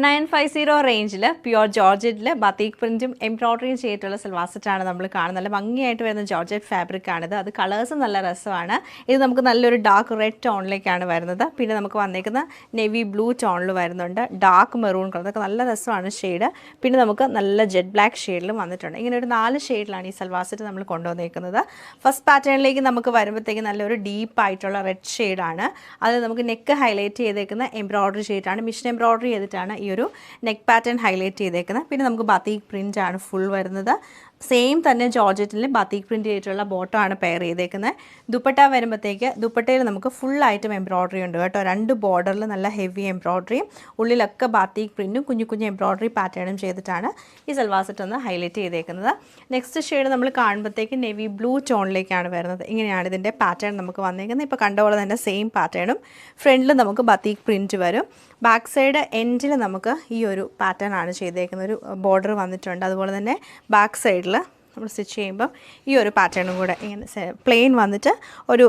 1950 റേഞ്ചിൽ പ്യുവർ ജോർജറ്റിൽ ബത്തീക് പ്രിൻറ്റും എംബ്രോയ്ഡറിയും ചെയ്തിട്ടുള്ള സൽവാർ സെറ്റാണ് നമ്മൾ കാണുന്നത്. നല്ല ഭംഗിയായിട്ട് വരുന്ന ജോർജറ്റ് ഫാബ്രിക് ആണിത്. അത് കളേഴ്സും നല്ല രസമാണ്. ഇത് നമുക്ക് നല്ലൊരു ഡാർക്ക് റെഡ് ടോണിലേക്കാണ് വരുന്നത്. പിന്നെ നമുക്ക് വന്നേക്കുന്ന നെവി ബ്ലൂ ടോണിൽ വരുന്നുണ്ട്, ഡാർക്ക് മെറൂൺ കളർ, അതൊക്കെ നല്ല രസമാണ് ഷെയ്ഡ്. പിന്നെ നമുക്ക് നല്ല ജെറ്റ് ബ്ലാക്ക് ഷെയ്ഡിലും വന്നിട്ടുണ്ട്. ഇങ്ങനെ ഒരു 4 ഷെയ്ഡിലാണ് ഈ സൽവാർ സെറ്റ് നമ്മൾ കൊണ്ടുവന്നേക്കുന്നത്. ഫസ്റ്റ് പാറ്റേണിലേക്ക് നമുക്ക് വരുമ്പോഴത്തേക്ക് നല്ലൊരു ഡീപ്പായിട്ടുള്ള റെഡ് ഷെയ്ഡാണ്. അത് നമുക്ക് നെക്ക് ഹൈലൈറ്റ് ചെയ്തേക്കുന്ന എംബ്രോയ്ഡറി ഷെയ്ഡാണ്. മിഷൻ എംബ്രോയ്ഡറി ചെയ്തിട്ടാണ് ഈ ഒരു നെക്ക് പാറ്റേൺ ഹൈലൈറ്റ് ചെയ്തേക്കുന്നത്. പിന്നെ നമുക്ക് ബത്തീക് പ്രിൻ്റ് ആണ് ഫുൾ വരുന്നത്. സെയിം തന്നെ ജോർജറ്റിൽ ബത്തീക് പ്രിൻ്റ് ചെയ്തിട്ടുള്ള ബോട്ടം ആണ് പെയർ ചെയ്തേക്കുന്നത്. ദുപ്പട്ട വരുമ്പോഴത്തേക്ക് ദുപ്പട്ടയിൽ നമുക്ക് ഫുൾ ആയിട്ടും എംബ്രോയ്ഡറി ഉണ്ട് കേട്ടോ. 2 ബോർഡറിൽ നല്ല ഹെവി എംബ്രോയ്ഡറിയും ഉള്ളിലൊക്കെ ബത്തീക് പ്രിൻറ്റും കുഞ്ഞു കുഞ്ഞു എംബ്രോയ്ഡറി പാറ്റേണും ചെയ്തിട്ടാണ് ഈ സൽവാർ സെറ്റ് ഒന്ന് ഹൈലൈറ്റ് ചെയ്തേക്കുന്നത്. നെക്സ്റ്റ് ഷെയ്ഡ് നമ്മൾ കാണുമ്പോഴത്തേക്ക് നെവി ബ്ലൂ ടോണിലേക്കാണ് വരുന്നത്. ഇങ്ങനെയാണ് ഇതിൻ്റെ പാറ്റേൺ നമുക്ക് വന്നേക്കുന്നത്. ഇപ്പോൾ കണ്ട പോലെ തന്നെ സെയിം പാറ്റേണും ഫ്രണ്ടിൽ നമുക്ക് ബത്തീക് പ്രിൻറ്റ് വരും. ബാക്ക് സൈഡ് എൻഡിൽ നമുക്ക് ഈ ഒരു പാറ്റേൺ ആണ് ചെയ്തേക്കുന്നത്. ഒരു ബോർഡർ വന്നിട്ടുണ്ട്. അതുപോലെ തന്നെ ബാക്ക് സൈഡിൽ നമ്മൾ സ്റ്റിച്ച് ചെയ്യുമ്പം ഈ ഒരു പാറ്റേണും കൂടെ ഇങ്ങനെ പ്ലെയിൻ വന്നിട്ട് ഒരു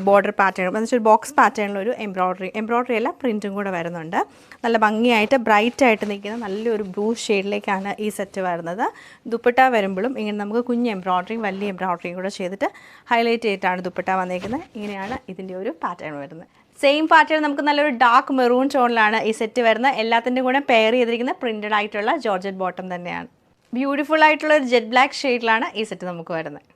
ബോർഡർ പാറ്റേൺ വന്നിട്ട് ഒരു ബോക്സ് പാറ്റേണിലൊരു എംബ്രോയ്ഡറി അല്ല പ്രിൻറ്റും കൂടെ വരുന്നുണ്ട്. നല്ല ഭംഗിയായിട്ട് ബ്രൈറ്റായിട്ട് നിൽക്കുന്ന നല്ലൊരു ബ്ലൂ ഷെയ്ഡിലേക്കാണ് ഈ സെറ്റ് വരുന്നത്. ദുപ്പട്ട വരുമ്പോഴും ഇങ്ങനെ നമുക്ക് കുഞ്ഞ് എംബ്രോയ്ഡറിയും വലിയ എംബ്രോയ്ഡറിയും കൂടെ ചെയ്തിട്ട് ഹൈലൈറ്റ് ചെയ്തിട്ടാണ് ദുപ്പട്ട വന്നേക്കുന്നത്. ഇങ്ങനെയാണ് ഇതിൻ്റെ ഒരു പാറ്റേൺ വരുന്നത്. സെയിം പാറ്റേൺ നമുക്ക് നല്ലൊരു ഡാർക്ക് മെറൂൺ ടോണിലാണ് ഈ സെറ്റ് വരുന്നത്. എല്ലാത്തിൻ്റെ കൂടെ പെയർ ചെയ്തിരിക്കുന്ന പ്രിൻറ്റഡ് ആയിട്ടുള്ള ജോർജറ്റ് ബോട്ടം തന്നെയാണ്. ബ്യൂട്ടിഫുൾ ആയിട്ടുള്ള ഒരു ജെറ്റ് ബ്ലാക്ക് ഷെയ്ഡിലാണ് ഈ സെറ്റ് നമുക്ക് വരുന്നത്.